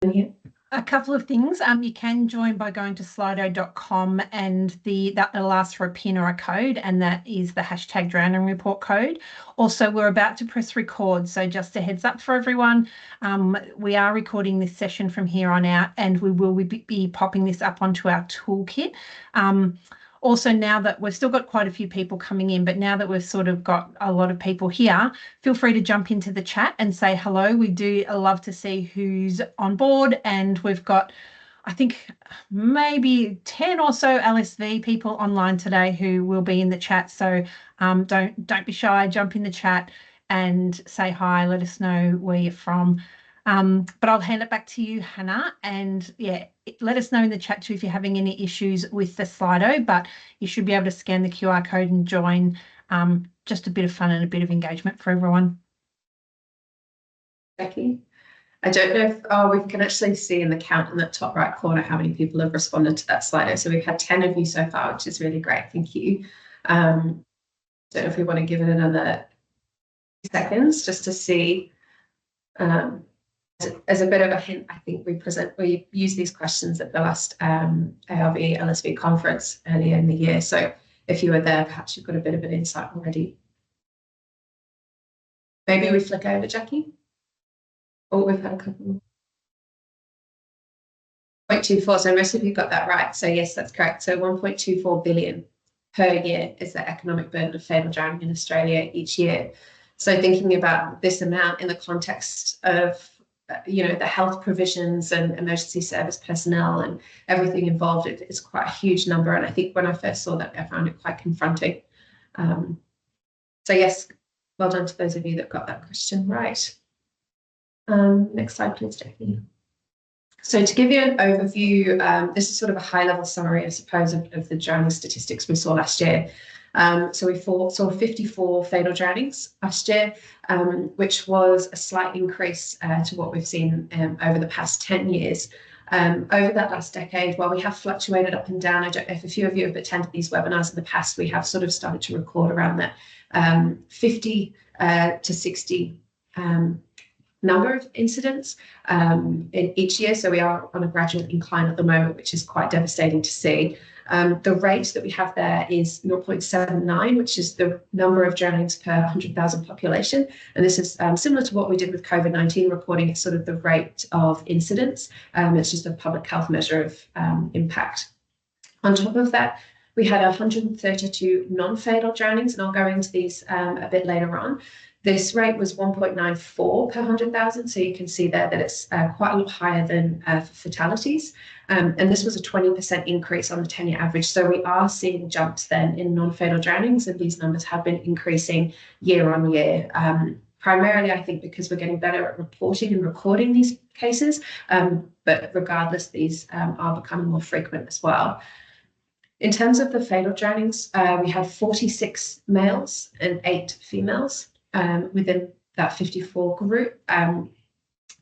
here? A couple of things. You can join by going to slido.com and that'll ask for a pin or a code, and that is the hashtag drowning report code. Also, we're about to press record, so just a heads up for everyone. We are recording this session from here on out, and we will be popping this up onto our toolkit. Also, now that we've still got quite a few people coming in, but now that we've sort of got a lot of people here, feel free to jump into the chat and say hello. We do love to see who's on board, and we've got, I think, maybe 10 or so LSV people online today who will be in the chat. So don't be shy, jump in the chat and say hi, let us know where you're from. But I'll hand it back to you, Hannah, and yeah, let us know in the chat too if you're having any issues with the Slido, but you should be able to scan the QR code and join. Just a bit of fun and a bit of engagement for everyone. Jacqui, I don't know if we can actually see in the count in the top right corner how many people have responded to that Slido. So we've had 10 of you so far, which is really great. Thank you. Don't know if we want to give it another seconds just to see. As a bit of a hint, I think we used these questions at the last ARV LSV conference earlier in the year. So if you were there, perhaps you've got a bit of an insight already. Maybe we flick over, Jacqui. Oh, we've had a couple. 0.24, so most of you got that right. So yes, that's correct. So 1.24 billion per year is the economic burden of fatal drowning in Australia each year. So thinking about this amount in the context of the health provisions and emergency service personnel and everything involved, it's quite a huge number. And I think when I first saw that, I found it quite confronting. So yes, well done to those of you that got that question right. Next slide, please, Jacqui. So to give you an overview, this is sort of a high-level summary, I suppose, of the drowning statistics we saw last year. So we saw 54 fatal drownings last year, which was a slight increase to what we've seen over the past 10 years. Over that last decade, while we have fluctuated up and down, I don't know if a few of you have attended these webinars in the past, we have sort of started to record around that 50 to 60 number of incidents in each year. So we are on a gradual incline at the moment, which is quite devastating to see. The rate that we have there is 0.79, which is the number of drownings per 100,000 population. And this is similar to what we did with COVID-19 reporting. It's sort of the rate of incidents. It's just a public health measure of impact. On top of that, we had 132 non-fatal drownings, and I'll go into these a bit later on. This rate was 1.94 per 100,000, so you can see there that it's quite a lot higher than fatalities. And this was a 20% increase on the 10-year average. So we are seeing jumps then in non-fatal drownings, and these numbers have been increasing year on year. Primarily, I think, because we're getting better at reporting and recording these cases, but regardless, these are becoming more frequent as well. In terms of the fatal drownings, we had 46 males and 8 females within that 54 group.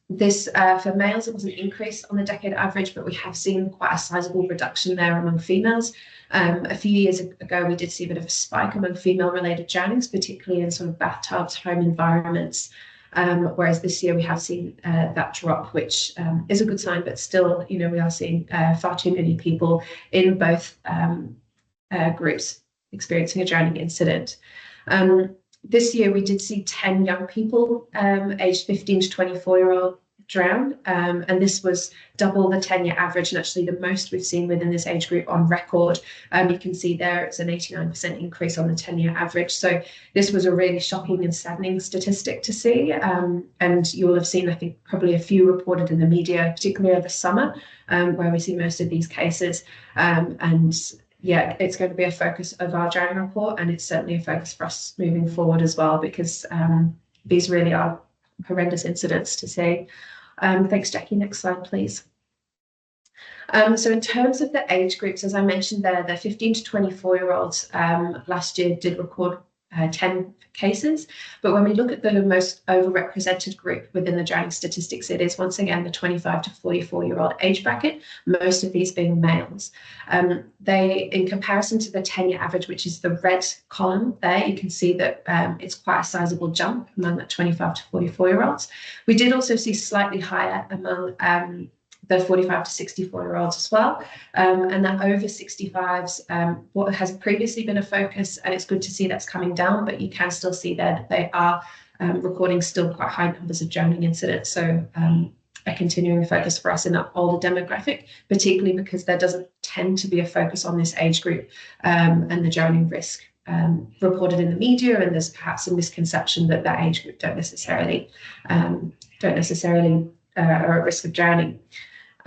This for males, it was an increase on the decade average, but we have seen quite a sizable reduction there among females. A few years ago, we did see a bit of a spike among female-related drownings, particularly in sort of bathtubs, home environments. Whereas this year we have seen that drop, which is a good sign, but still, we are seeing far too many people in both groups experiencing a drowning incident. This year we did see 10 young people aged 15 to 24-year-old drown, and this was double the 10-year average, and actually the most we've seen within this age group on record. You can see there it's an 89% increase on the 10-year average. So this was a really shocking and saddening statistic to see, and you will have seen, I think, probably a few reported in the media, particularly over summer, where we see most of these cases. And yeah, it's going to be a focus of our drowning report, and it's certainly a focus for us moving forward as well, because these really are horrendous incidents to see. Thanks, Jacqui. Next slide, please. So in terms of the age groups, as I mentioned there, the 15 to 24-year-olds last year did record 10 cases. But when we look at the most overrepresented group within the drowning statistics, it is once again the 25 to 44-year-old age bracket, most of these being males. They, in comparison to the 10-year average, which is the red column there, you can see that it's quite a sizable jump among the 25 to 44-year-olds. We did also see slightly higher among the 45 to 64-year-olds as well, and that over 65s, what has previously been a focus, and it's good to see that's coming down, but you can still see there that they are recording still quite high numbers of drowning incidents. So a continuing focus for us in that older demographic, particularly because there doesn't tend to be a focus on this age group and the drowning risk reported in the media, and there's perhaps a misconception that that age group don't necessarily are at risk of drowning.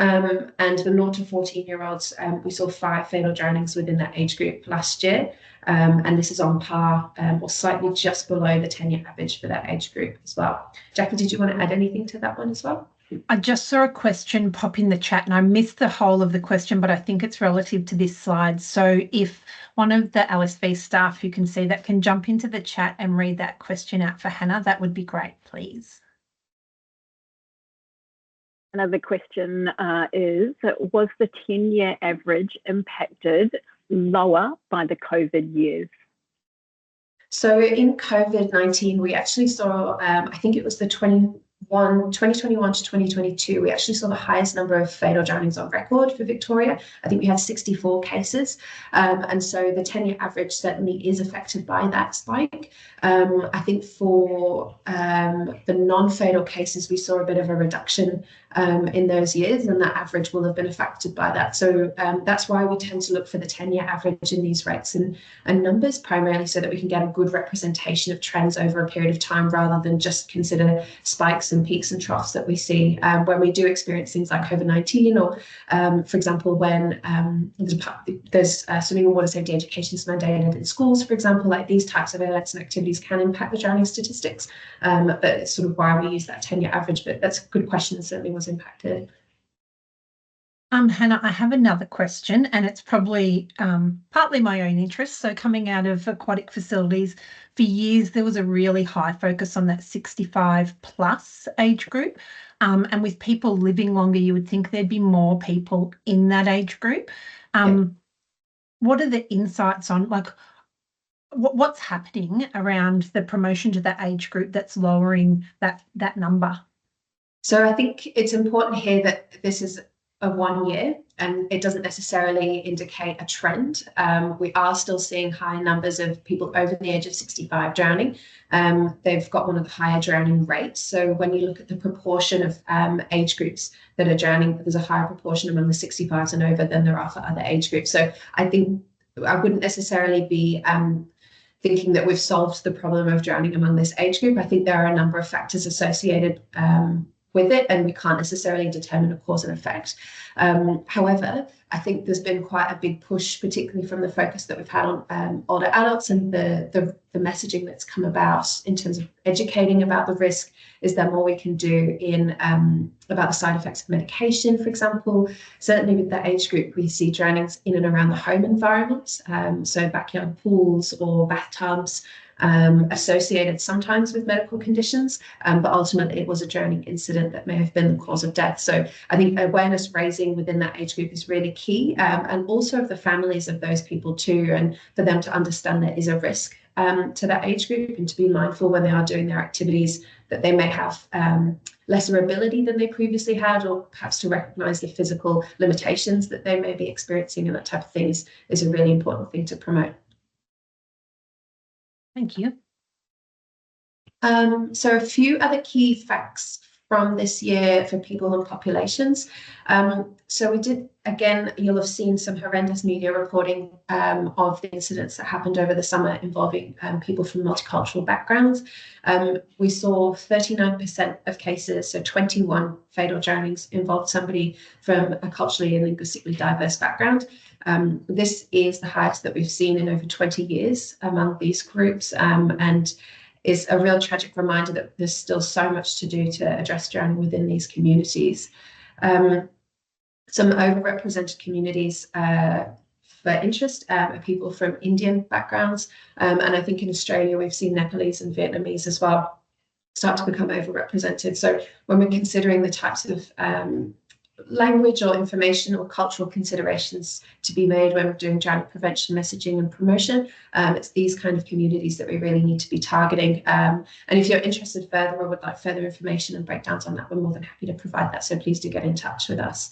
And the 0 to 14-year-olds, we saw 5 fatal drownings within that age group last year, and this is on par or slightly just below the 10-year average for that age group as well. Jacqui, did you want to add anything to that one as well? I just saw a question pop in the chat and I missed the whole of the question, but I think it's relative to this slide. So if one of the LSV staff who can see that can jump into the chat and read that question out for Hannah, that would be great, please. Another question is, was the 10-year average impacted lower by the COVID years? So in COVID-19, we actually saw, I think it was the 2021 to 2022, we actually saw the highest number of fatal drownings on record for Victoria. I think we had 64 cases. And so the 10-year average certainly is affected by that spike. I think for the non-fatal cases, we saw a bit of a reduction in those years, and that average will have been affected by that. So that's why we tend to look for the 10-year average in these rates and numbers, primarily so that we can get a good representation of trends over a period of time, rather than just consider spikes and peaks and troughs that we see when we do experience things like COVID-19, or for example, when there's swimming and water safety education is mandated in schools, for example, like these types of events and activities can impact the drowning statistics. But it's sort of why we use that 10-year average, but that's a good question and certainly was impacted. Hannah, I have another question, and it's probably partly my own interest. So coming out of aquatic facilities, for years there was a really high focus on that 65 plus age group. And with people living longer, you would think there'd be more people in that age group. What are the insights on, like, what's happening around the promotion to that age group that's lowering that number? So I think it's important here that this is a 1 year, and it doesn't necessarily indicate a trend. We are still seeing high numbers of people over the age of 65 drowning. They've got one of the higher drowning rates. So when you look at the proportion of age groups that are drowning, there's a higher proportion among the 65s and over than there are for other age groups. So I think I wouldn't necessarily be thinking that we've solved the problem of drowning among this age group. I think there are a number of factors associated with it, and we can't necessarily determine a cause and effect. However, I think there's been quite a big push, particularly from the focus that we've had on older adults, and the messaging that's come about in terms of educating about the risk. Is there more we can do in about the side effects of medication, for example? Certainly with that age group, we see drownings in and around the home environment, so backyard pools or bathtubs, associated sometimes with medical conditions, but ultimately it was a drowning incident that may have been the cause of death. So I think awareness raising within that age group is really key, and also of the families of those people too, and for them to understand there is a risk to that age group, and to be mindful when they are doing their activities that they may have lesser ability than they previously had, or perhaps to recognise the physical limitations that they may be experiencing, and that type of thing is a really important thing to promote. Thank you. So a few other key facts from this year for people and populations. So we did, again, you'll have seen some horrendous media reporting of the incidents that happened over the summer involving people from multicultural backgrounds. We saw 39% of cases, so 21 fatal drownings, involved somebody from a culturally and linguistically diverse background. This is the highest that we've seen in over 20 years among these groups, and is a real tragic reminder that there's still so much to do to address drowning within these communities. Some overrepresented communities for interest are people from Indian backgrounds. And I think in Australia, we've seen Nepalese and Vietnamese as well start to become overrepresented. So when we're considering the types of language or information or cultural considerations to be made when we're doing drowning prevention messaging and promotion, it's these kind of communities that we really need to be targeting. And if you're interested further or would like further information and breakdowns on that, we're more than happy to provide that. So please do get in touch with us.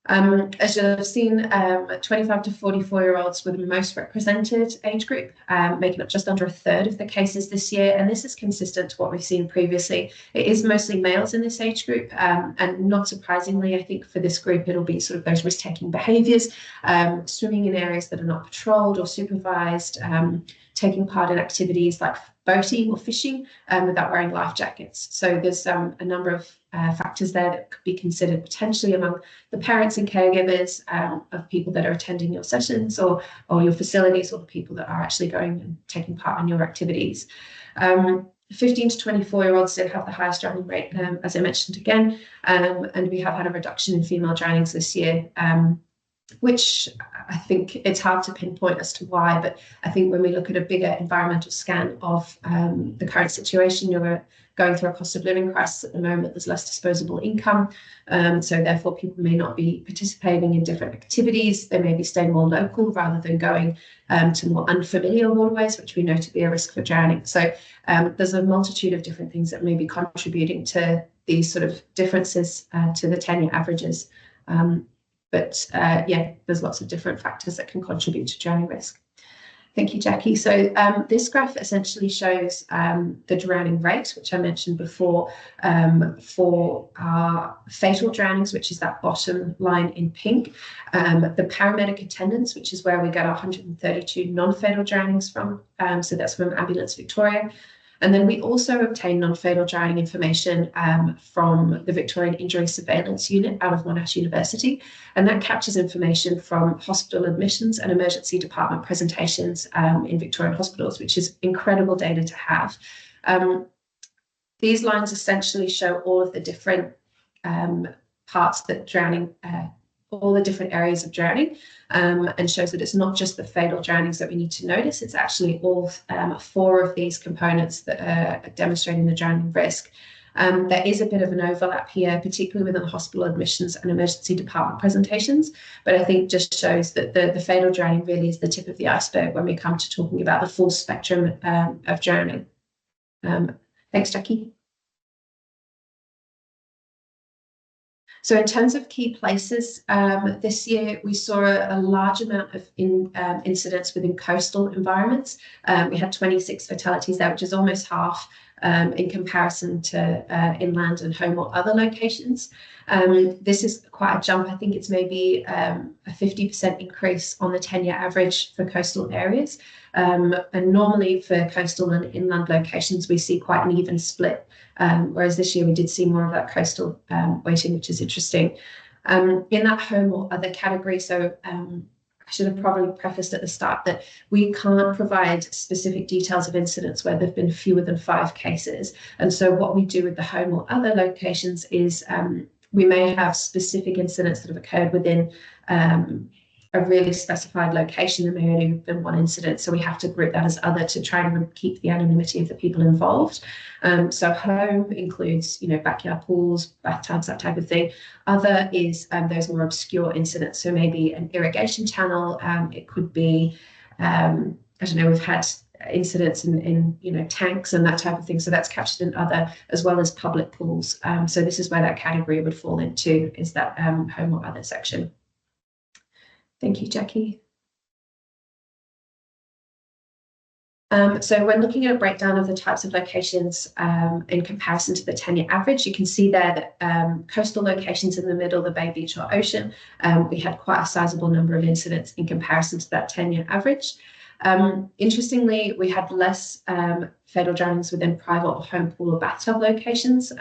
As you'll have seen, 25 to 44-year-olds were the most represented age group, making up just under a third of the cases this year. And this is consistent to what we've seen previously. It is mostly males in this age group. And not surprisingly, I think for this group, it'll be sort of those risk-taking behaviours, swimming in areas that are not patrolled or supervised, taking part in activities like boating or fishing without wearing life jackets. So there's a number of factors there that could be considered potentially among the parents and caregivers of people that are attending your sessions or your facilities, or the people that are actually going and taking part in your activities. 15 to 24-year-olds did have the highest drowning rate, as I mentioned again, and we have had a reduction in female drownings this year, which I think it's hard to pinpoint as to why, but I think when we look at a bigger environmental scan of the current situation, you're going through a cost of living crisis at the moment, there's less disposable income, so therefore people may not be participating in different activities, they may be staying more local rather than going to more unfamiliar waterways, which we know to be a risk for drowning. So there's a multitude of different things that may be contributing to these sort of differences to the 10-year averages. But yeah, there's lots of different factors that can contribute to drowning risk. Thank you, Jacqui. So this graph essentially shows the drowning rate, which I mentioned before, for our fatal drownings, which is that bottom line in pink, the paramedic attendance, which is where we get our 132 non-fatal drownings from. So that's from Ambulance Victoria. And then we also obtain non-fatal drowning information from the Victorian Injury Surveillance Unit out of Monash University. And that captures information from hospital admissions and emergency department presentations in Victorian hospitals, which is incredible data to have. These lines essentially show all of the different parts that drowning, all the different areas of drowning, and shows that it's not just the fatal drownings that we need to notice, it's actually all 4 of these components that are demonstrating the drowning risk. There is a bit of an overlap here, particularly within hospital admissions and emergency department presentations, but I think just shows that the fatal drowning really is the tip of the iceberg when we come to talking about the full spectrum of drowning. Thanks, Jacqui. So in terms of key places, this year we saw a large amount of incidents within coastal environments. We had 26 fatalities there, which is almost half in comparison to inland and home or other locations. This is quite a jump. I think it's maybe a 50% increase on the 10-year average for coastal areas. And normally for coastal and inland locations, we see quite an even split. Whereas this year we did see more of that coastal weighting, which is interesting. In that home or other category, so I should have probably prefaced at the start that we can't provide specific details of incidents where there have been fewer than 5 cases. And so what we do with the home or other locations is we may have specific incidents that have occurred within a really specified location. There may only have been 1 incident, so we have to group that as other to try and keep the anonymity of the people involved. So home includes, backyard pools, bathtubs, that type of thing. Other is those more obscure incidents. So maybe an irrigation channel. It could be, I don't know, we've had incidents in tanks and that type of thing. So that's captured in other, as well as public pools. So this is where that category would fall into, is that home or other section. Thank you, Jacqui. So when looking at a breakdown of the types of locations in comparison to the 10-year average, you can see there that coastal locations in the middle, the Bay, Beach or Ocean, we had quite a sizable number of incidents in comparison to that 10-year average. Interestingly, we had less fatal drownings within private or home pool or bathtub locations.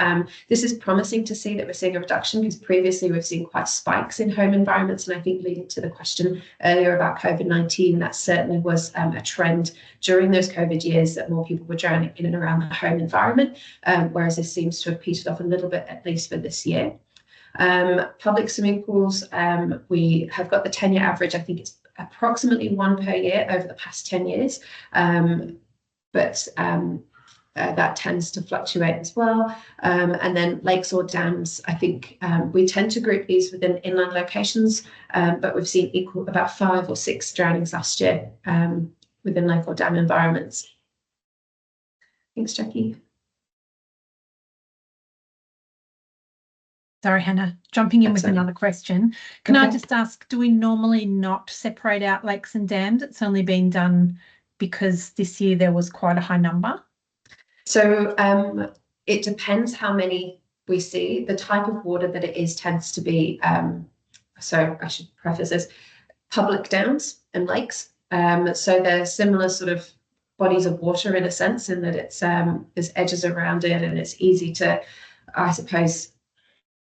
This is promising to see that we're seeing a reduction, because previously we've seen quite spikes in home environments. And I think leading to the question earlier about COVID-19, that certainly was a trend during those COVID years, that more people were drowning in and around the home environment, whereas this seems to have petered off a little bit, at least for this year. Public swimming pools, we have got the 10-year average. I think it's approximately 1 per year over the past 10 years. But that tends to fluctuate as well. And then lakes or dams, I think we tend to group these within inland locations, but we've seen about 5 or 6 drownings last year within lake or dam environments. Thanks, Jacqui. Sorry, Hannah, jumping in with another question. Can I just ask, do we normally not separate out lakes and dams? It's only been done because this year there was quite a high number. So it depends how many we see. The type of water that it is tends to be, so I should preface this, public dams and lakes. So they're similar sort of bodies of water in a sense, in that it's there's edges around it and it's easy to, I suppose,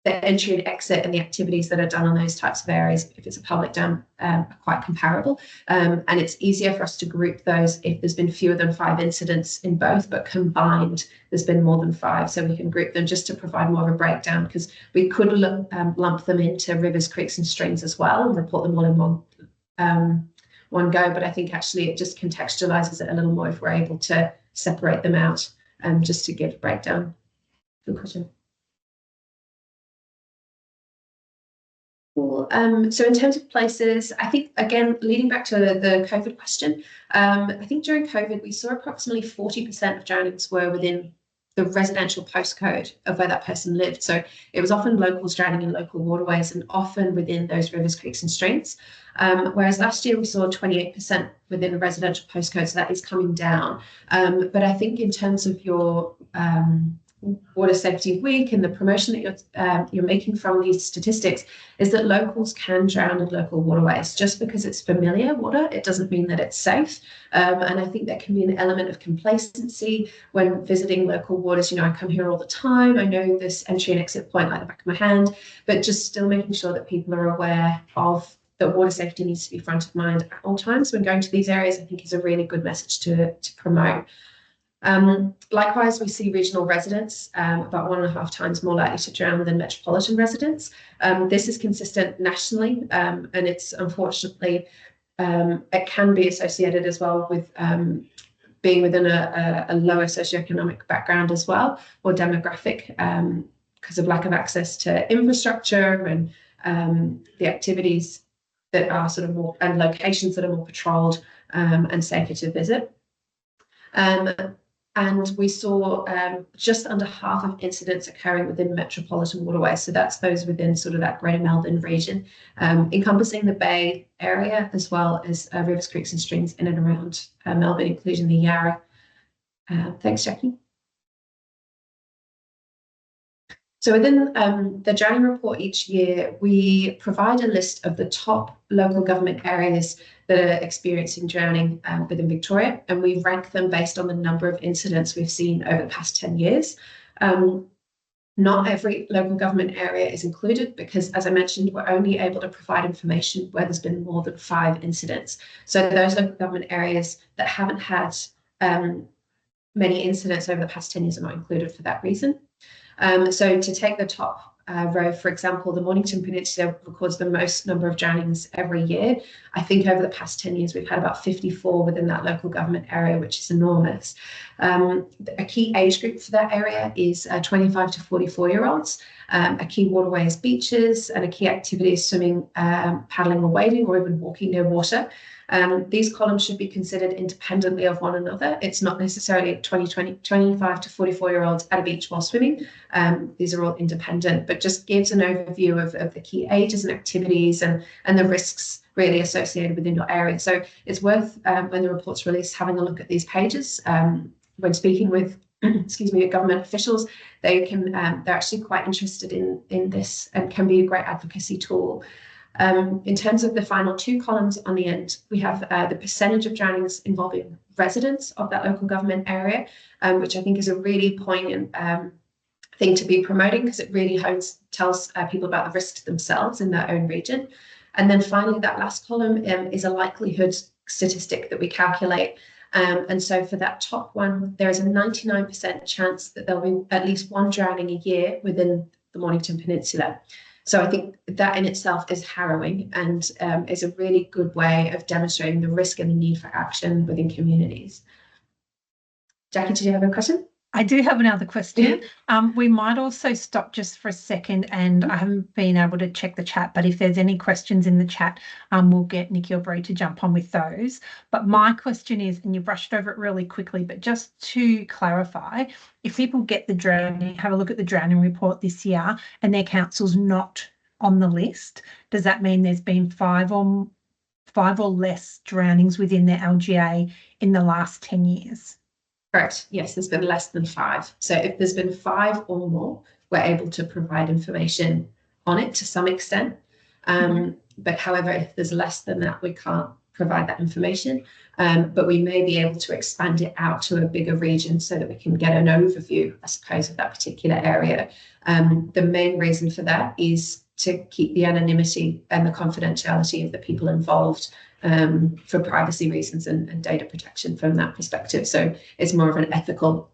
the entry and exit and the activities that are done on those types of areas, if it's a public dam, are quite comparable. And it's easier for us to group those if there's been fewer than 5 incidents in both, but combined there's been more than 5. So we can group them just to provide more of a breakdown, because we could lump them into rivers, creeks and streams as well and report them all in one go. But I think actually it just contextualizes it a little more if we're able to separate them out, just to give a breakdown. Good question. Cool. So in terms of places, I think, again, leading back to the COVID question, I think during COVID, we saw approximately 40% of drownings were within the residential postcode of where that person lived. So it was often locals drowning in local waterways and often within those rivers, creeks and streams. Whereas last year we saw 28% within a residential postcode, so that is coming down. But I think in terms of your Water Safety Week and the promotion that you're making from these statistics, is that locals can drown in local waterways. Just because it's familiar water, it doesn't mean that it's safe. And I think there can be an element of complacency when visiting local waters. You know, I come here all the time, I know this entry and exit point like the back of my hand, but just still making sure that people are aware of that water safety needs to be front of mind at all times when going to these areas, I think is a really good message to promote. Likewise, we see regional residents about 1.5 times more likely to drown than metropolitan residents. This is consistent nationally, and it's unfortunately, it can be associated as well with being within a lower socioeconomic background as well, or demographic, because of lack of access to infrastructure and the activities that are sort of more, and locations that are more patrolled and safer to visit. And we saw just under half of incidents occurring within metropolitan waterways. So that's those within sort of that Greater Melbourne region, encompassing the Bay area, as well as rivers, creeks and streams in and around Melbourne, including the Yarra. Thanks, Jacqui. So within the drowning report each year, we provide a list of the top local government areas that are experiencing drowning within Victoria, and we rank them based on the number of incidents we've seen over the past 10 years. Not every local government area is included because, as I mentioned, we're only able to provide information where there's been more than 5 incidents. So those local government areas that haven't had many incidents over the past 10 years are not included for that reason. So to take the top row, for example, the Mornington Peninsula records the most number of drownings every year. I think over the past 10 years, we've had about 54 within that local government area, which is enormous. A key age group for that area is 25 to 44-year-olds. A key waterway is beaches, and a key activity is swimming, paddling or wading, or even walking near water. These columns should be considered independently of one another. It's not necessarily 25 to 44-year-olds at a beach while swimming. These are all independent, but just gives an overview of the key ages and activities and the risks really associated within your area. So it's worth, when the report's released, having a look at these pages. When speaking with government officials, they're actually quite interested in this and can be a great advocacy tool. In terms of the final 2 columns on the end, we have the percentage of drownings involving residents of that local government area, which I think is a really poignant thing to be promoting, because it really tells people about the risks themselves in their own region. And then finally, that last column is a likelihood statistic that we calculate. And so for that top one, there is a 99% chance that there'll be at least 1 drowning a year within the Mornington Peninsula. So I think that in itself is harrowing and is a really good way of demonstrating the risk and the need for action within communities. Jacqui, did you have a question? I do have another question. We might also stop just for a second, and I haven't been able to check the chat, but if there's any questions in the chat, we'll get Nikki or Bree to jump on with those. But my question is, and you brushed over it really quickly, but just to clarify, if people get the drowning, have a look at the drowning report this year and their council's not on the list, does that mean there's been five or less drownings within their LGA in the last 10 years? Correct. Yes, there's been less than 5. So if there's been 5 or more, we're able to provide information on it to some extent. But however, if there's less than that, we can't provide that information. But we may be able to expand it out to a bigger region so that we can get an overview, I suppose, of that particular area. The main reason for that is to keep the anonymity and the confidentiality of the people involved, for privacy reasons and data protection from that perspective. So it's more of an ethical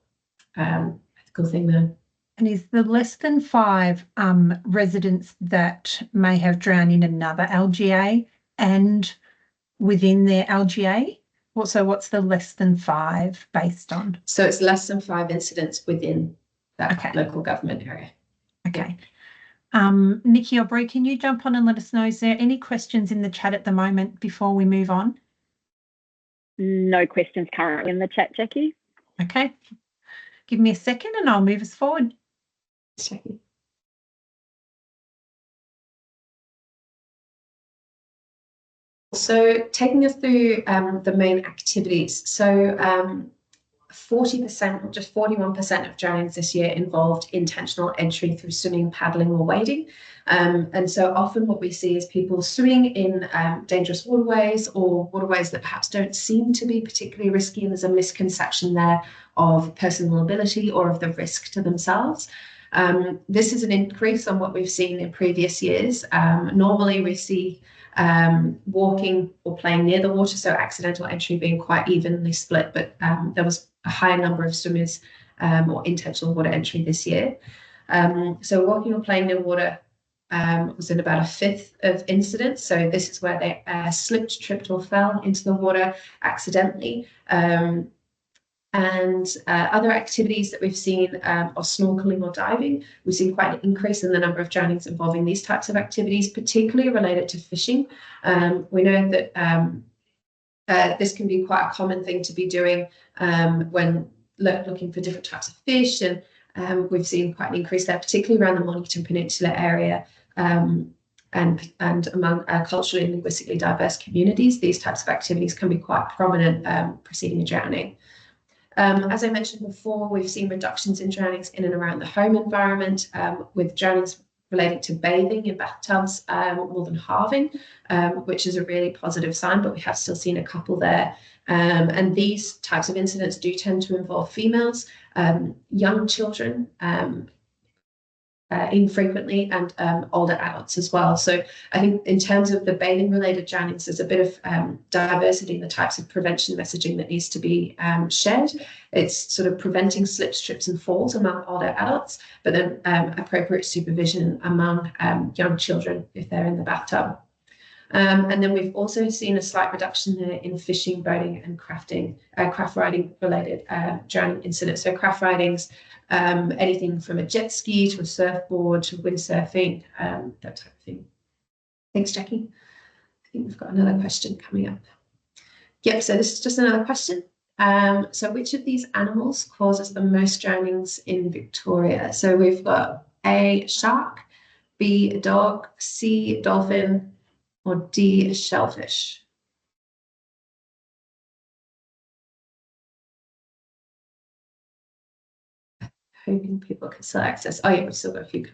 thing there. And is the less than 5 residents that may have drowned in another LGA and within their LGA? So what's the less than 5 based on? So it's less than 5 incidents within that local government area. Okay. Nikki or Bree, can you jump on and let us know, is there any questions in the chat at the moment before we move on? No questions currently in the chat, Jacqui. Okay. Give me a second and I'll move us forward. So taking us through the main activities. So 40%, just 41% of drownings this year involved intentional entry through swimming, paddling or wading. And so often what we see is people swimming in dangerous waterways or waterways that perhaps don't seem to be particularly risky, and there's a misconception there of personal ability or of the risk to themselves. This is an increase on what we've seen in previous years. Normally we see walking or playing near the water, so accidental entry being quite evenly split, but there was a higher number of swimmers or intentional water entry this year. So walking or playing near water was in about 1/5 of incidents. So this is where they slipped, tripped or fell into the water accidentally. And other activities that we've seen are snorkeling or diving. We've seen quite an increase in the number of drownings involving these types of activities, particularly related to fishing. We know that this can be quite a common thing to be doing when looking for different types of fish, and we've seen quite an increase there, particularly around the Mornington Peninsula area and among culturally and linguistically diverse communities. These types of activities can be quite prominent preceding a drowning. As I mentioned before, we've seen reductions in drownings in and around the home environment, with drownings relating to bathing in bathtubs more than halving, which is a really positive sign, but we have still seen a couple there. And these types of incidents do tend to involve females, young children, infrequently, and older adults as well. So I think in terms of the bathing related drownings, there's a bit of diversity in the types of prevention messaging that needs to be shared. It's sort of preventing slips, trips and falls among older adults, but then appropriate supervision among young children if they're in the bathtub. And then we've also seen a slight reduction there in fishing, boating and craft riding related drowning incidents. So craft riding's anything from a jet ski to a surfboard to windsurfing, that type of thing. Thanks, Jacqui. I think we've got another question coming up. Yep, so this is just another question. So which of these animals causes the most drownings in Victoria? So we've got A, shark, B, a dog, C, a dolphin, or D, a shellfish? Hoping people can still access. Oh yeah, we've still got a few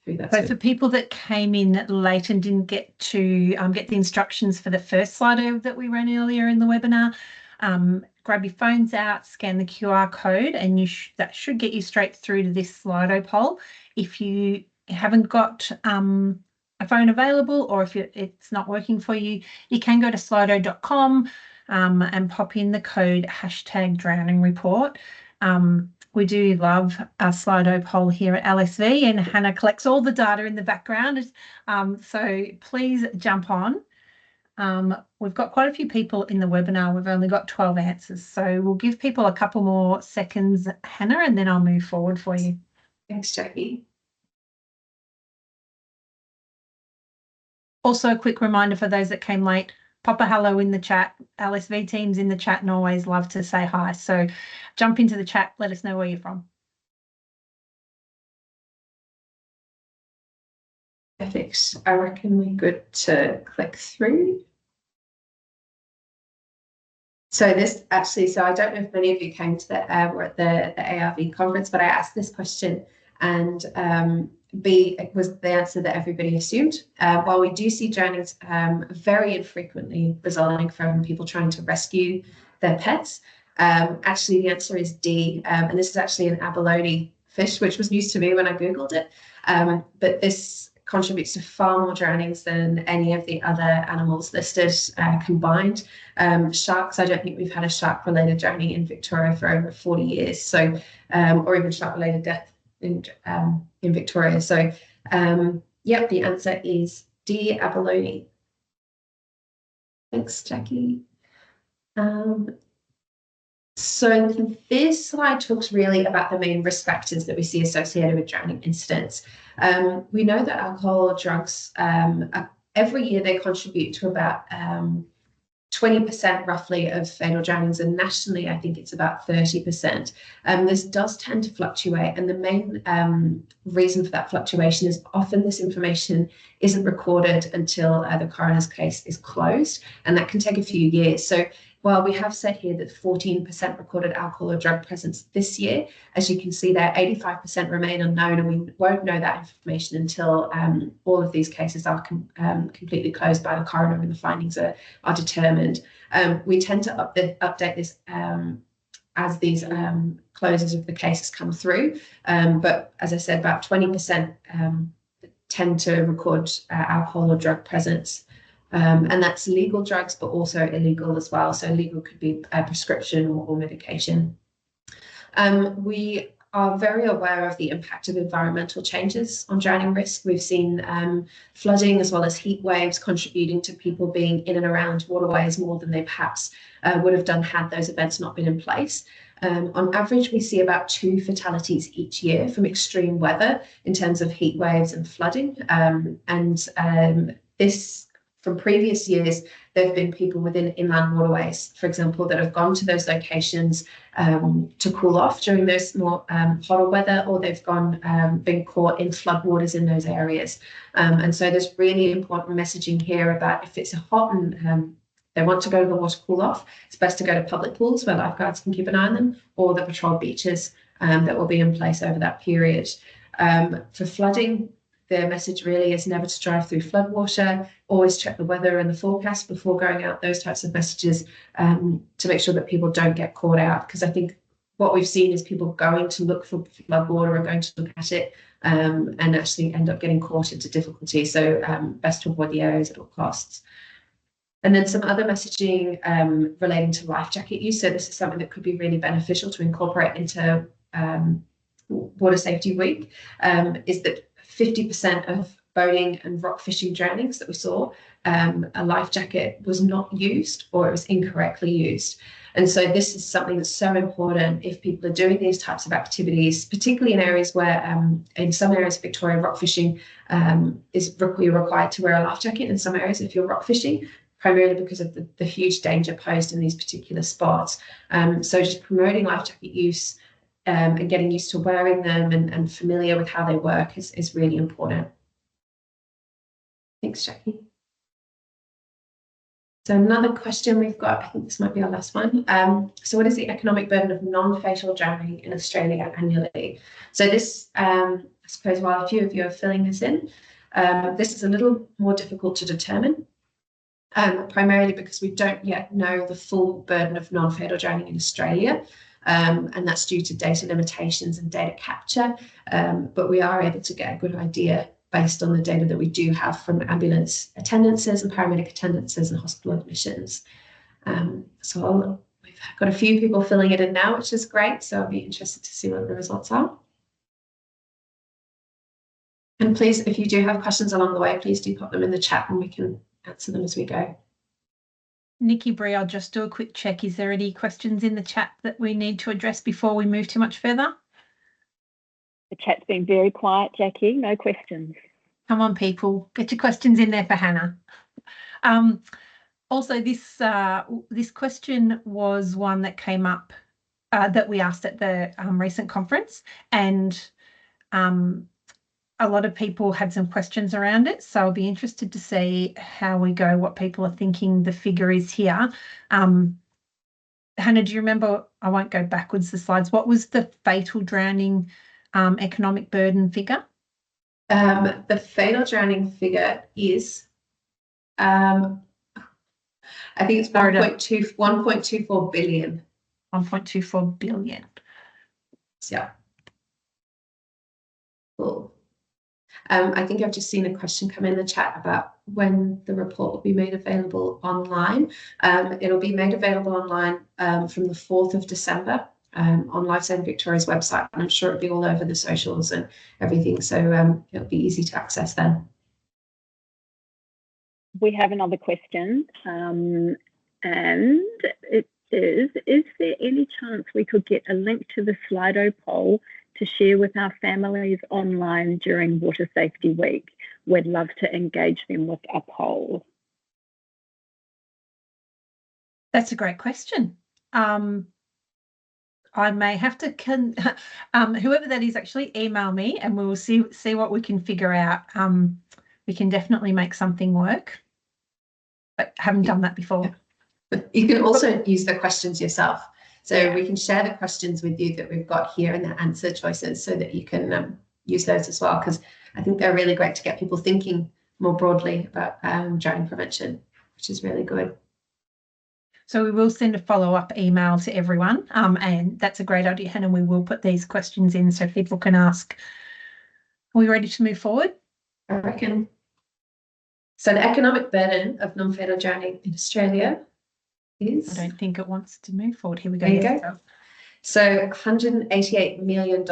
through that. So for people that came in late and didn't get to get the instructions for the first Slido that we ran earlier in the webinar, grab your phones out, scan the QR code, and that should get you straight through to this Slido poll. If you haven't got a phone available, or if it's not working for you, you can go to slido.com and pop in the code #drowningreport. We do love our Slido poll here at LSV, and Hannah collects all the data in the background. So please jump on. We've got quite a few people in the webinar. We've only got 12 answers. So we'll give people a couple more seconds, Hannah, and then I'll move forward for you. Thanks, Jacqui. Also, a quick reminder for those that came late, pop a hello in the chat. LSV team's in the chat and always love to say hi. So jump into the chat, let us know where you're from. Perfect. I reckon we're good to click through. So this actually, so I don't know if many of you came to were at the ARV conference, but I asked this question, and B, it was the answer that everybody assumed. While we do see drownings very infrequently resulting from people trying to rescue their pets, actually the answer is D, and this is actually an abalone fish, which was news to me when I Googled it, but this contributes to far more drownings than any of the other animals listed combined. Sharks, I don't think we've had a shark-related drowning in Victoria for over 40 years, so or even shark-related death in Victoria. So, yep, the answer is D, abalone. Thanks, Jacqui. So this slide talks really about the main risk factors that we see associated with drowning incidents. We know that alcohol or drugs, every year they contribute to about 20% roughly of fatal drownings, and nationally I think it's about 30%. This does tend to fluctuate, and the main reason for that fluctuation is often this information isn't recorded until the coroner's case is closed, and that can take a few years. So while we have said here that 14% recorded alcohol or drug presence this year, as you can see there, 85% remain unknown, and we won't know that information until all of these cases are completely closed by the coroner and the findings are determined. We tend to update this as these closes of the cases come through, but as I said, about 20% tend to record alcohol or drug presence. And that's legal drugs, but also illegal as well. So legal could be a prescription or medication. We are very aware of the impact of environmental changes on drowning risk. We've seen flooding as well as heat waves contributing to people being in and around waterways more than they perhaps would have done had those events not been in place. On average, we see about 2 fatalities each year from extreme weather in terms of heat waves and flooding. This from previous years, there have been people within inland waterways, for example, that have gone to those locations to cool off during those more hotter weather, or they've been caught in floodwaters in those areas. And so there's really important messaging here about if it's hot and they want to go to the water cool off, it's best to go to public pools where lifeguards can keep an eye on them, or the patrolled beaches that will be in place over that period. For flooding, the message really is never to drive through floodwater, always check the weather and the forecast before going out, those types of messages to make sure that people don't get caught out. Because I think what we've seen is people going to look for floodwater and going to look at it and actually end up getting caught into difficulty. So best to avoid the areas at all costs. And then some other messaging relating to life jacket use. So this is something that could be really beneficial to incorporate into Water Safety Week, is that 50% of boating and rock fishing drownings that we saw, a life jacket was not used or it was incorrectly used. And so this is something that's so important if people are doing these types of activities, particularly in areas where, in some areas of Victoria, rock fishing you're required to wear a life jacket. In some areas, if you're rock fishing, primarily because of the huge danger posed in these particular spots. So just promoting life jacket use and getting used to wearing them and familiar with how they work is really important. Thanks, Jacqui. So another question we've got, I think this might be our last one. So what is the economic burden of non-fatal drowning in Australia annually? So this, I suppose while a few of you are filling this in, this is a little more difficult to determine, primarily because we don't yet know the full burden of non-fatal drowning in Australia. And that's due to data limitations and data capture, but we are able to get a good idea based on the data that we do have from ambulance attendances and paramedic attendances and hospital admissions. So I'll move we've got a few people filling it in now, which is great. So I'll be interested to see what the results are. And please, if you do have questions along the way, please do pop them in the chat and we can answer them as we go. Nikki Bree, I'll just do a quick check. Is there any questions in the chat that we need to address before we move too much further? The chat's been very quiet, Jacqui. No questions. Come on, people, get your questions in there for Hannah. Also, this question was one that came up that we asked at the recent conference, and a lot of people had some questions around it. So I'll be interested to see how we go, what people are thinking the figure is here. Hannah, do you remember? I won't go backwards the slides. What was the fatal drowning economic burden figure? The fatal drowning figure is, I think it's 1.24 billion. 1.24 billion. Yeah. Cool. I think I've just seen a question come in the chat about when the report will be made available online. It'll be made available online from the 4th of December on Lifesaving Victoria's website. And I'm sure it'll be all over the socials and everything. So it'll be easy to access then. We have another question, and it is there any chance we could get a link to the Slido poll to share with our families online during Water Safety Week? We'd love to engage them with a poll. That's a great question. I may have to, whoever that is, actually email me and we will see what we can figure out. We can definitely make something work, but haven't done that before. You can also use the questions yourself. So we can share the questions with you that we've got here and the answer choices so that you can use those as well, because I think they're really great to get people thinking more broadly about drowning prevention, which is really good. So we will send a follow-up email to everyone, and that's a great idea, Hannah. We will put these questions in so people can ask. Are we ready to move forward? I reckon. So the economic burden of non-fatal drowning in Australia is... I don't think it wants to move forward. Here we go. There you go. So $188 million.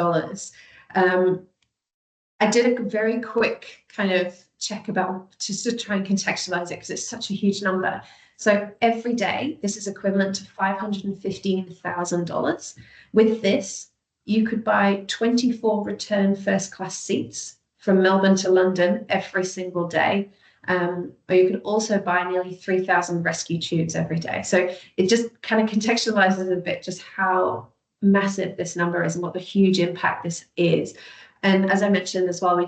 I did a very quick kind of check about just to try and contextualize it because it's such a huge number. So every day, this is equivalent to $515,000. With this, you could buy 24 return first class seats from Melbourne to London every single day. Or you could also buy nearly 3,000 rescue tubes every day. So it just kind of contextualizes a bit just how massive this number is and what the huge impact this is. And as I mentioned as well, we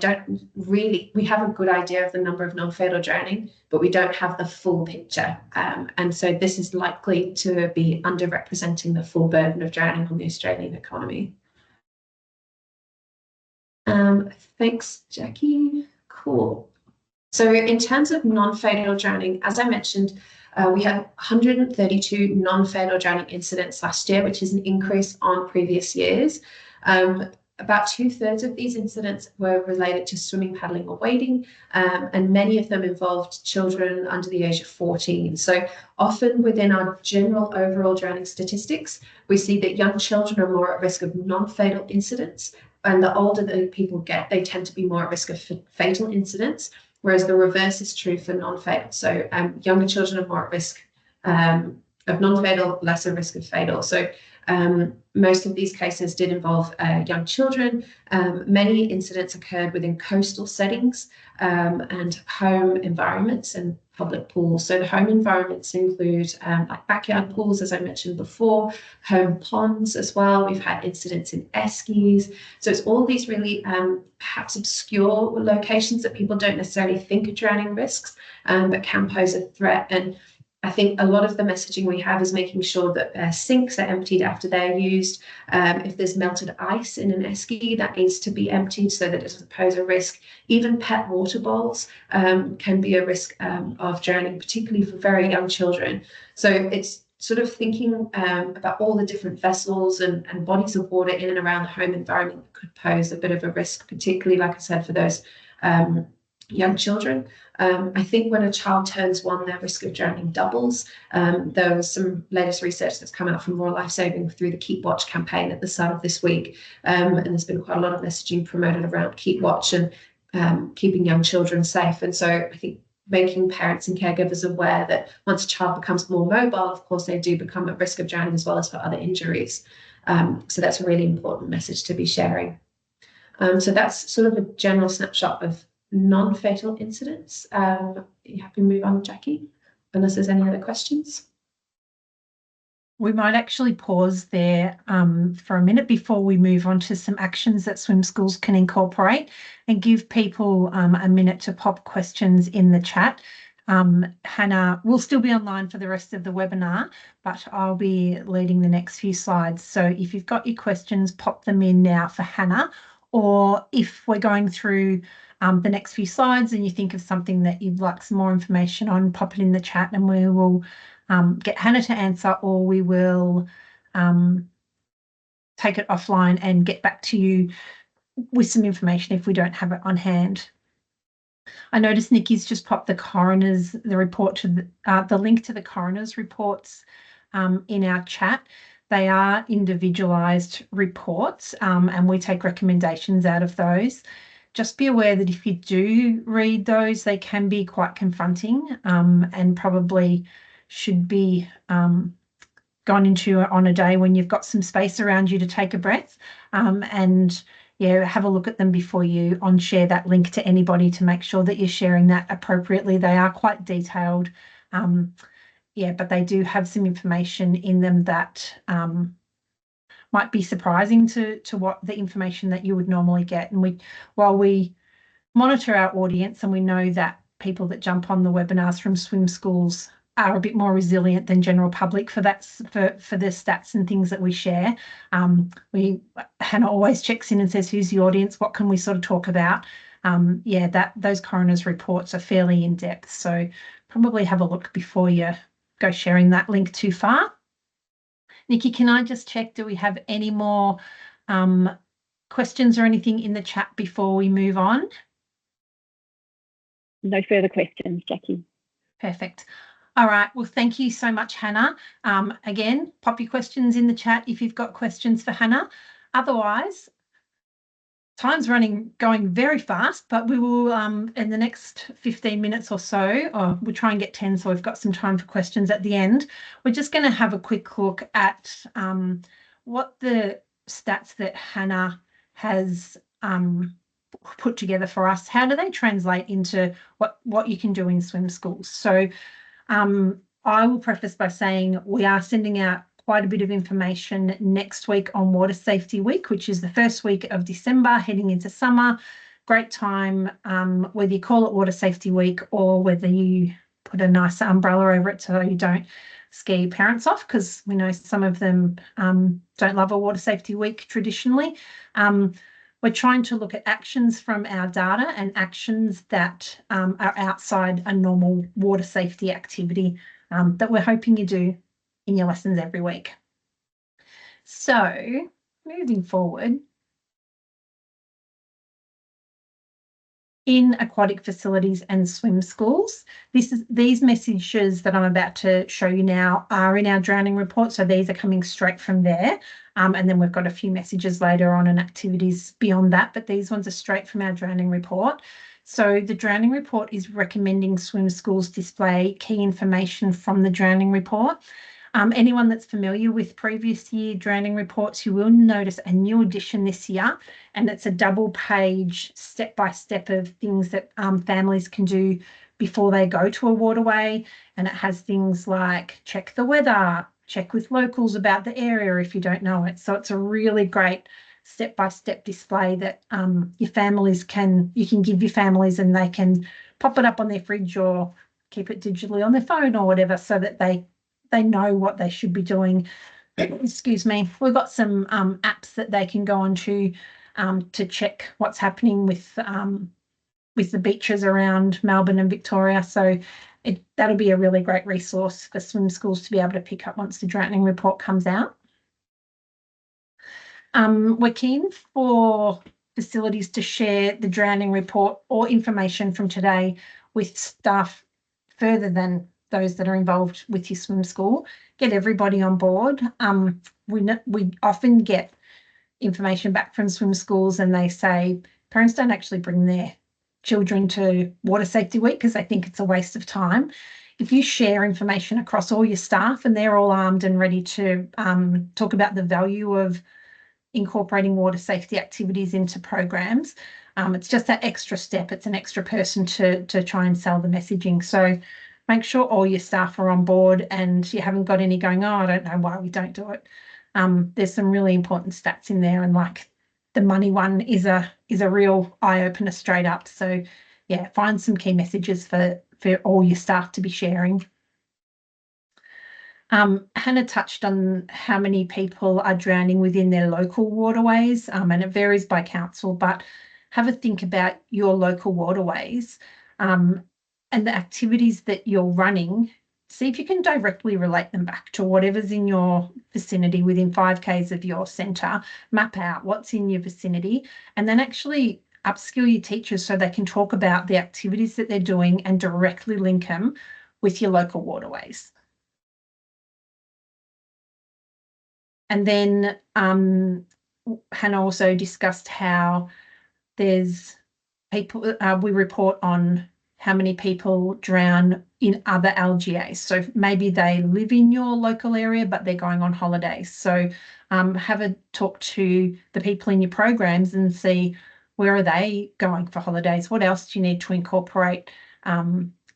have a good idea of the number of non-fatal drowning, but we don't have the full picture. And so this is likely to be underrepresenting the full burden of drowning on the Australian economy. Thanks, Jacqui. Cool. So in terms of non-fatal drowning, as I mentioned, we had 132 non-fatal drowning incidents last year, which is an increase on previous years. About 2/3 of these incidents were related to swimming, paddling or wading, and many of them involved children under the age of 14. So often within our general overall drowning statistics, we see that young children are more at risk of non-fatal incidents, and the older the people get, they tend to be more at risk of fatal incidents, whereas the reverse is true for non-fatal. So younger children are more at risk of non-fatal, lesser risk of fatal. So most of these cases did involve young children. Many incidents occurred within coastal settings and home environments and public pools. So the home environments include like backyard pools, as I mentioned before, home ponds as well. We've had incidents in eskies. So it's all these really perhaps obscure locations that people don't necessarily think are drowning risks, but can pose a threat. And I think a lot of the messaging we have is making sure that sinks are emptied after they're used. If there's melted ice in an esky, that needs to be emptied so that it doesn't pose a risk. Even pet water bowls can be a risk of drowning, particularly for very young children. So it's sort of thinking about all the different vessels and bodies of water in and around the home environment that could pose a bit of a risk, particularly, like I said, for those young children. I think when a child turns 1, their risk of drowning doubles. There was some latest research that's come out from Royal Lifesaving through the Keep Watch campaign at the start of this week. And there's been quite a lot of messaging promoted around Keep Watch and keeping young children safe. And so I think making parents and caregivers aware that once a child becomes more mobile, of course, they do become at risk of drowning as well as for other injuries. So that's a really important message to be sharing. So that's sort of a general snapshot of non-fatal incidents. You happy to move on, Jacqui, unless there's any other questions? We might actually pause there for a minute before we move on to some actions that swim schools can incorporate, and give people a minute to pop questions in the chat. Hannah will still be online for the rest of the webinar, but I'll be leading the next few slides. So if you've got your questions, pop them in now for Hannah, or if we're going through the next few slides and you think of something that you'd like some more information on, pop it in the chat and we will get Hannah to answer, or we will take it offline and get back to you with some information if we don't have it on hand. I noticed Nikki's just popped the report to the link to the coroner's reports in our chat. They are individualised reports and we take recommendations out of those. Just be aware that if you do read those, they can be quite confronting and probably should be gone into on a day when you've got some space around you to take a breath and have a look at them before you share that link to anybody to make sure that you're sharing that appropriately. They are quite detailed, but they do have some information in them that might be surprising to what the information that you would normally get. And while we monitor our audience and we know that people that jump on the webinars from swim schools are a bit more resilient than general public for the stats and things that we share. Hannah always checks in and says, who's the audience? What can we sort of talk about? Those coroner's reports are fairly in depth. So probably have a look before you go sharing that link too far. Nikki, can I just check, do we have any more questions or anything in the chat before we move on? No further questions, Jacqui. Perfect. All right. Well, thank you so much, Hannah. Again, pop your questions in the chat if you've got questions for Hannah. Otherwise, time's going very fast, but we will, in the next 15 minutes or so, we'll try and get 10, so we've got some time for questions at the end. We're just going to have a quick look at what the stats that Hannah has put together for us. How do they translate into what you can do in swim schools? So I will preface by saying we are sending out quite a bit of information next week on Water Safety Week, which is the first week of December, heading into summer. Great time, whether you call it Water Safety Week or whether you put a nice umbrella over it so you don't scare your parents off, because we know some of them don't love a Water Safety Week traditionally. We're trying to look at actions from our data and actions that are outside a normal water safety activity that we're hoping you do in your lessons every week. So moving forward, in aquatic facilities and swim schools, these messages that I'm about to show you now are in our drowning report. So these are coming straight from there. And then we've got a few messages later on and activities beyond that, but these ones are straight from our drowning report. So the drowning report is recommending swim schools display key information from the drowning report. Anyone that's familiar with previous year drowning reports, you will notice a new addition this year, and it's a double page step-by-step of things that families can do before they go to a waterway. And it has things like check the weather, check with locals about the area if you don't know it. So it's a really great step-by-step display that you can give your families, and they can pop it up on their fridge or keep it digitally on their phone or whatever, so that they know what they should be doing. Excuse me. We've got some apps that they can go on to check what's happening with the beaches around Melbourne and Victoria. So that'll be a really great resource for swim schools to be able to pick up once the drowning report comes out. We're keen for facilities to share the drowning report or information from today with staff further than those that are involved with your swim school. Get everybody on board. We often get information back from swim schools and they say parents don't actually bring their children to Water Safety Week because they think it's a waste of time. If you share information across all your staff and they're all armed and ready to talk about the value of incorporating water safety activities into programs, it's just that extra step. It's an extra person to try and sell the messaging. So make sure all your staff are on board and you haven't got any going, oh, I don't know why we don't do it. There's some really important stats in there, and like the money one is a real eye-opener straight up. So yeah, find some key messages for all your staff to be sharing. Hannah touched on how many people are drowning within their local waterways, and it varies by council, but have a think about your local waterways and the activities that you're running. See if you can directly relate them back to whatever's in your vicinity within 5 k's of your centre. Map out what's in your vicinity and then actually upskill your teachers so they can talk about the activities that they're doing and directly link them with your local waterways. And then Hannah also discussed how there's people, we report on how many people drown in other LGAs. So maybe they live in your local area, but they're going on holidays. So have a talk to the people in your programs and see where are they going for holidays? What else do you need to incorporate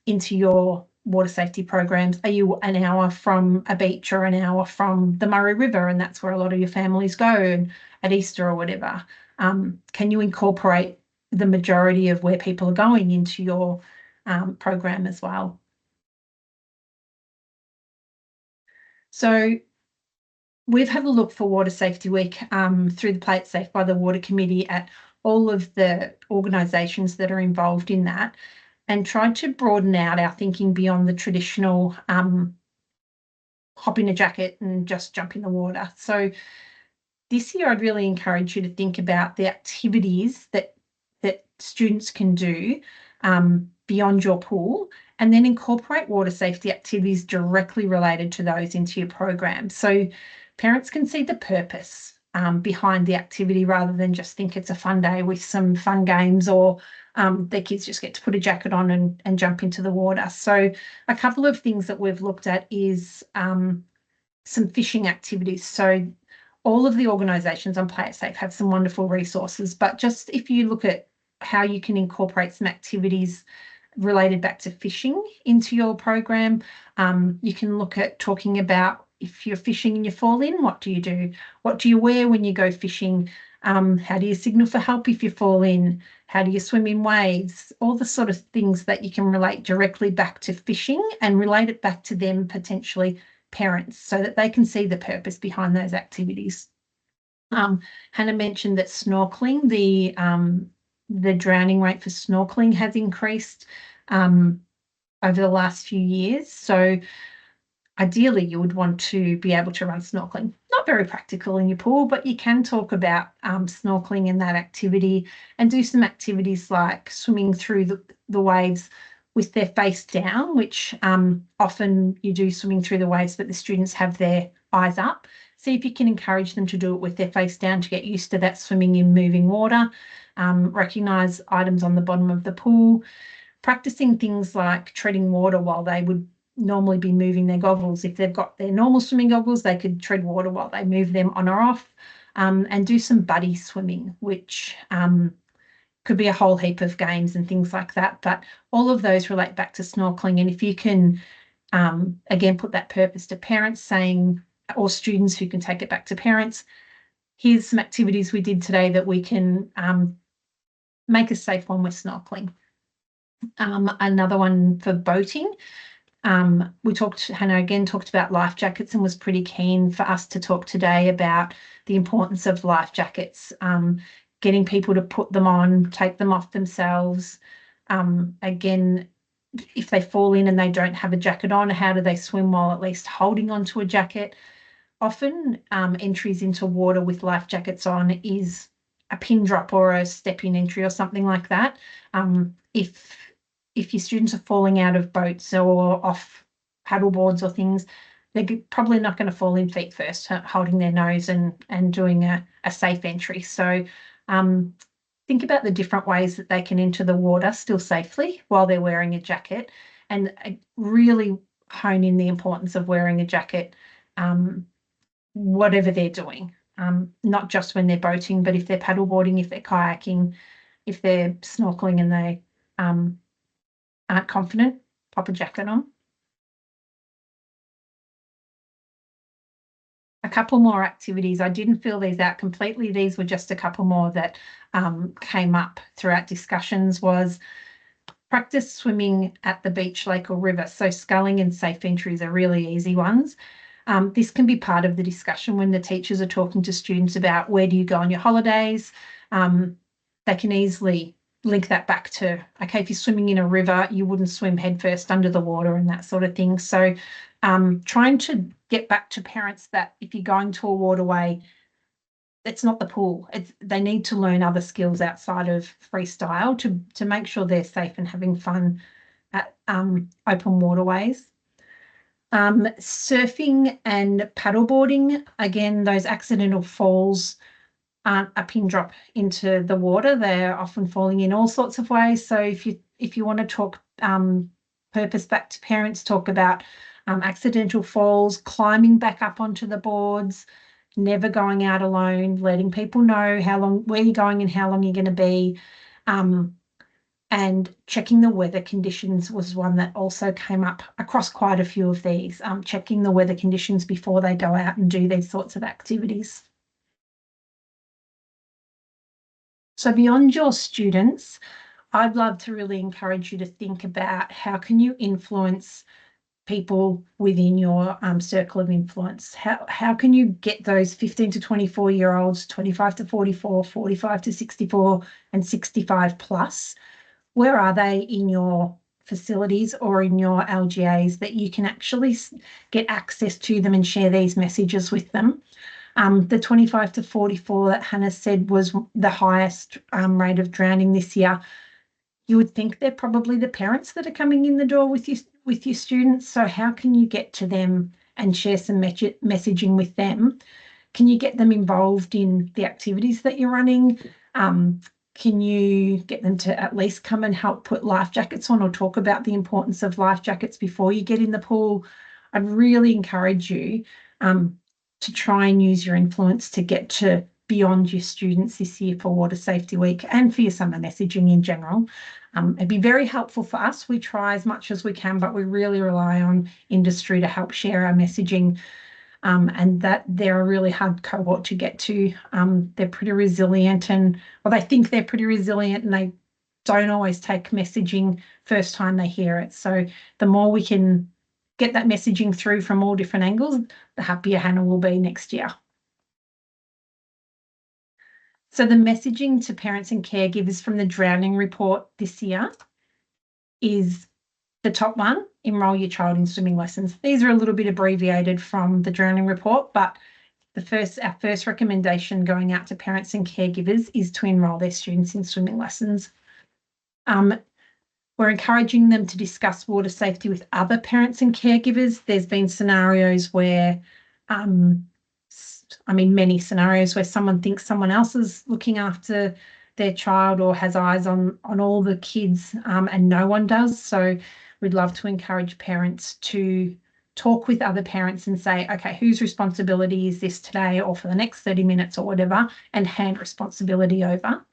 into your water safety programs? Are you an hour from a beach or an hour from the Murray River, and that's where a lot of your families go and at Easter or whatever? Can you incorporate the majority of where people are going into your program as well? So we've had a look for Water Safety Week through the Play It Safe by the Water Committee at all of the organisations that are involved in that, and tried to broaden out our thinking beyond the traditional hop in a jacket and just jump in the water. So this year, I'd really encourage you to think about the activities that students can do beyond your pool, and then incorporate water safety activities directly related to those into your program. So parents can see the purpose behind the activity rather than just think it's a fun day with some fun games, or their kids just get to put a jacket on and jump into the water. So a couple of things that we've looked at is some fishing activities. So all of the organisations on Play It Safe have some wonderful resources, but just if you look at how you can incorporate some activities related back to fishing into your program, you can look at talking about if you're fishing and you fall in, what do you do? What do you wear when you go fishing? How do you signal for help if you fall in? How do you swim in waves? All the sort of things that you can relate directly back to fishing and relate it back to them, potentially parents, so that they can see the purpose behind those activities. Hannah mentioned that snorkeling, the drowning rate for snorkeling has increased over the last few years. So ideally, you would want to be able to run snorkeling. Not very practical in your pool, but you can talk about snorkeling in that activity and do some activities like swimming through the waves with their face down, which often you do swimming through the waves, but the students have their eyes up. See if you can encourage them to do it with their face down to get used to that swimming in moving water. Recognise items on the bottom of the pool. Practicing things like treading water while they would normally be moving their goggles. If they've got their normal swimming goggles, they could tread water while they move them on or off, and do some buddy swimming, which could be a whole heap of games and things like that. But all of those relate back to snorkeling. And if you can, again, put that purpose to parents, saying, or students who can take it back to parents, here's some activities we did today that we can make a safe one with snorkeling. Another one for boating. Hannah again talked about life jackets and was pretty keen for us to talk today about the importance of life jackets, getting people to put them on, take them off themselves. Again, if they fall in and they don't have a jacket on, how do they swim while at least holding onto a jacket? Often entries into water with life jackets on is a pin drop or a step-in entry or something like that. If your students are falling out of boats or off paddle boards or things, they're probably not going to fall in feet first, holding their nose and doing a safe entry. So think about the different ways that they can enter the water still safely while they're wearing a jacket, and really hone in the importance of wearing a jacket, whatever they're doing, not just when they're boating, but if they're paddleboarding, if they're kayaking, if they're snorkeling and they aren't confident, pop a jacket on. A couple more activities. I didn't fill these out completely. These were just a couple more that came up throughout discussions. Was practice swimming at the beach, lake or river. So sculling and safe entries are really easy ones. This can be part of the discussion when the teachers are talking to students about where do you go on your holidays. They can easily link that back to, okay, if you're swimming in a river, you wouldn't swim headfirst under the water and that sort of thing. So trying to get back to parents that if you're going to a waterway, it's not the pool. They need to learn other skills outside of freestyle to make sure they're safe and having fun at open waterways. Surfing and paddleboarding, again, those accidental falls aren't a pin drop into the water. They're often falling in all sorts of ways. So if you want to talk purpose back to parents, talk about accidental falls, climbing back up onto the boards, never going out alone, letting people know where you're going and how long you're going to be, and checking the weather conditions was one that also came up across quite a few of these, checking the weather conditions before they go out and do these sorts of activities. So beyond your students, I'd love to really encourage you to think about how can you influence people within your circle of influence. How can you get those 15 to 24-year-olds, 25 to 44, 45 to 64 and 65 plus? Where are they in your facilities or in your LGAs that you can actually get access to them and share these messages with them? The 25 to 44 that Hannah said was the highest rate of drowning this year. You would think they're probably the parents that are coming in the door with your students. So how can you get to them and share some messaging with them? Can you get them involved in the activities that you're running? Can you get them to at least come and help put life jackets on or talk about the importance of life jackets before you get in the pool? I'd really encourage you to try and use your influence to get to beyond your students this year for Water Safety Week and for your summer messaging in general. It'd be very helpful for us. We try as much as we can, but we really rely on industry to help share our messaging, and that they're a really hard cohort to get to. They're pretty resilient they think they're pretty resilient, and they don't always take messaging first time they hear it. So the more we can get that messaging through from all different angles, the happier Hannah will be next year. So the messaging to parents and caregivers from the drowning report this year is the top one: enrol your child in swimming lessons. These are a little bit abbreviated from the drowning report, but our first recommendation going out to parents and caregivers is to enrol their students in swimming lessons. We're encouraging them to discuss water safety with other parents and caregivers. There's been scenarios where many scenarios where someone thinks someone else is looking after their child or has eyes on all the kids, and no one does. So we'd love to encourage parents to talk with other parents and say, okay, whose responsibility is this today or for the next 30 minutes or whatever, and hand responsibility over.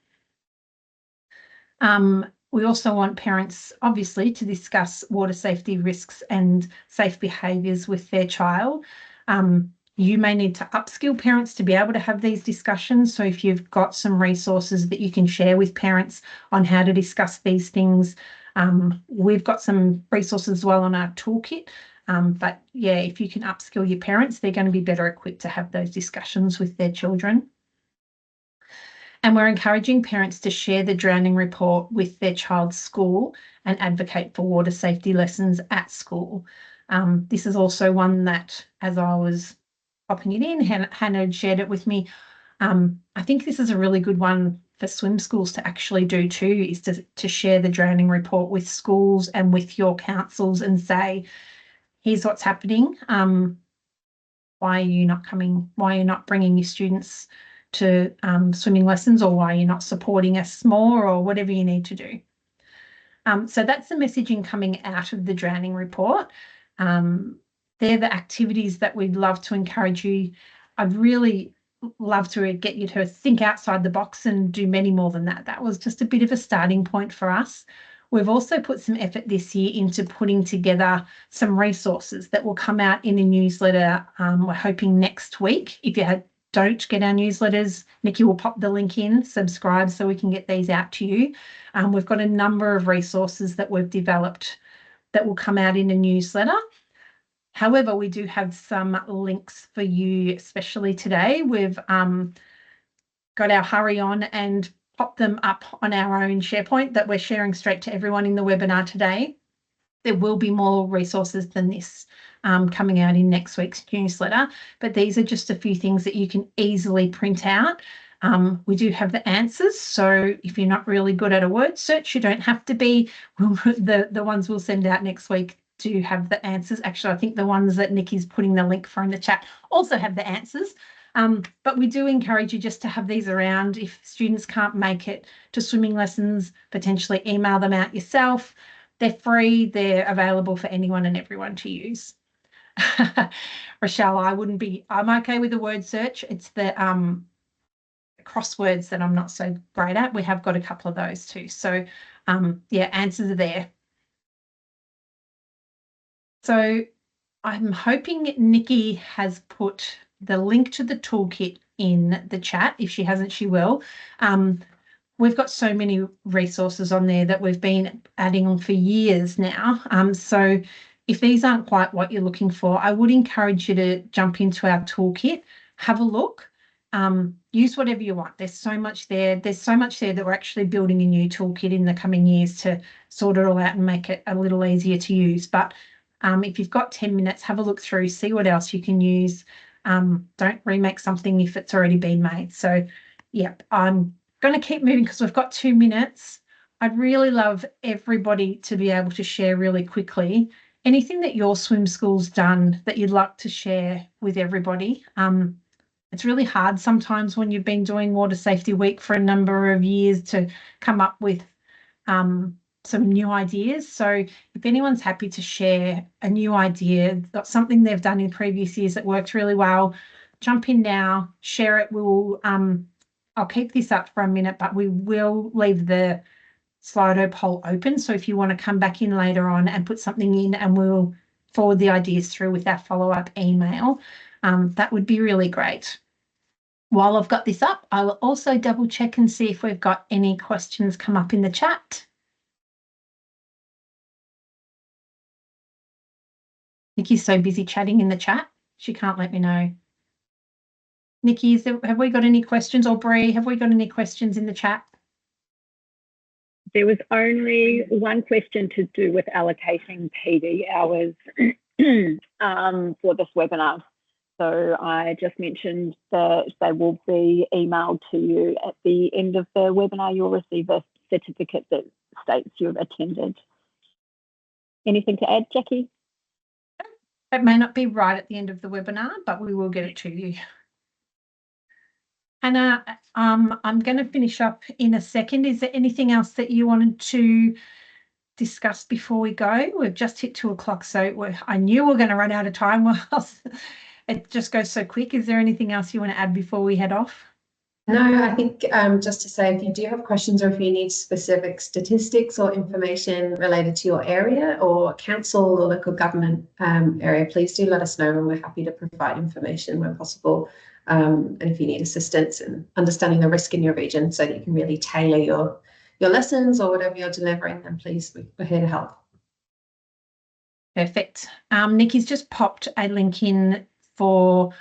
We also want parents, obviously, to discuss water safety risks and safe behaviours with their child. You may need to upskill parents to be able to have these discussions. So if you've got some resources that you can share with parents on how to discuss these things, we've got some resources as well on our toolkit. But yeah, if you can upskill your parents, they're going to be better equipped to have those discussions with their children. And we're encouraging parents to share the drowning report with their child's school and advocate for water safety lessons at school. This is also one that, as I was popping it in, Hannah had shared it with me. I think this is a really good one for swim schools to actually do too, is to share the drowning report with schools and with your councils and say, here's what's happening. Why are you not coming? Why are you not bringing your students to swimming lessons, or why are you not supporting us more, or whatever you need to do? So that's the messaging coming out of the drowning report. They're the activities that we'd love to encourage you. I'd really love to get you to think outside the box and do many more than that. That was just a bit of a starting point for us. We've also put some effort this year into putting together some resources that will come out in a newsletter. We're hoping next week. If you don't get our newsletters, Nikki will pop the link in, subscribe so we can get these out to you. We've got a number of resources that we've developed that will come out in a newsletter. However, we do have some links for you, especially today. We've got our hurry on and pop them up on our own SharePoint that we're sharing straight to everyone in the webinar today. There will be more resources than this coming out in next week's newsletter, but these are just a few things that you can easily print out. We do have the answers, so if you're not really good at a word search, you don't have to be. The ones we'll send out next week do have the answers. Actually, I think the ones that Nikki's putting the link for in the chat also have the answers. But we do encourage you just to have these around. If students can't make it to swimming lessons, potentially email them out yourself. They're free. They're available for anyone and everyone to use. Rochelle, I'm okay with the word search. It's the crosswords that I'm not so great at. We have got a couple of those too. So yeah, answers are there. So I'm hoping Nikki has put the link to the toolkit in the chat. If she hasn't, she will. We've got so many resources on there that we've been adding on for years now. So if these aren't quite what you're looking for, I would encourage you to jump into our toolkit, have a look, use whatever you want. There's so much there. There's so much there that we're actually building a new toolkit in the coming years to sort it all out and make it a little easier to use. But if you've got 10 minutes, have a look through, see what else you can use. Don't remake something if it's already been made. So, yeah, I'm going to keep moving because we've got 2 minutes. I'd really love everybody to be able to share really quickly anything that your swim school's done that you'd like to share with everybody. It's really hard sometimes when you've been doing Water Safety Week for a number of years to come up with some new ideas. So if anyone's happy to share a new idea, something they've done in previous years that worked really well, jump in now, share it. I'll keep this up for a minute, but we will leave the Slido poll open. So if you want to come back in later on and put something in, and we'll forward the ideas through with our follow-up email, that would be really great. While I've got this up, I will also double check and see if we've got any questions come up in the chat. Nikki's so busy chatting in the chat, she can't let me know. Nikki, have we got any questions, or Bree, have we got any questions in the chat? There was only one question to do with allocating PD hours for this webinar. So I just mentioned that they will be emailed to you at the end of the webinar. You'll receive a certificate that states you've attended. Anything to add, Jacqui? It may not be right at the end of the webinar, but we will get it to you. Hannah, I'm going to finish up in a second. Is there anything else that you wanted to discuss before we go? We've just hit 2 o'clock, so I knew we were going to run out of time. Well, it just goes so quick. Is there anything else you want to add before we head off? No, I think just to say, if you do have questions or if you need specific statistics or information related to your area or council or local government area, please do let us know, and we're happy to provide information where possible. And if you need assistance in understanding the risk in your region so that you can really tailor your lessons or whatever you're delivering, then please, we're here to help. Perfect. Nikki's just popped a link in for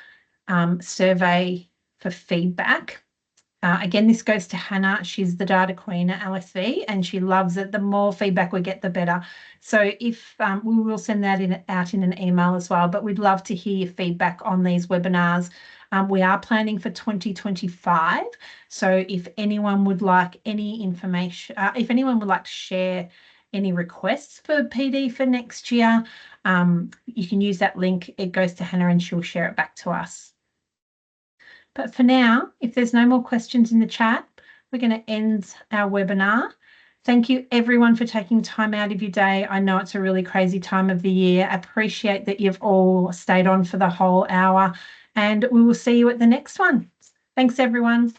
survey for feedback. Again, this goes to Hannah. She's the data queen at LSV, and she loves it. The more feedback we get, the better. So if we will send that out in an email as well, but we'd love to hear your feedback on these webinars. We are planning for 2025. So if anyone would like any information, if anyone would like to share any requests for PD for next year, you can use that link. It goes to Hannah and she'll share it back to us. But for now, if there's no more questions in the chat, we're going to end our webinar. Thank you everyone for taking time out of your day. I know it's a really crazy time of the year. I appreciate that you've all stayed on for the whole hour, and we will see you at the next one. Thanks everyone.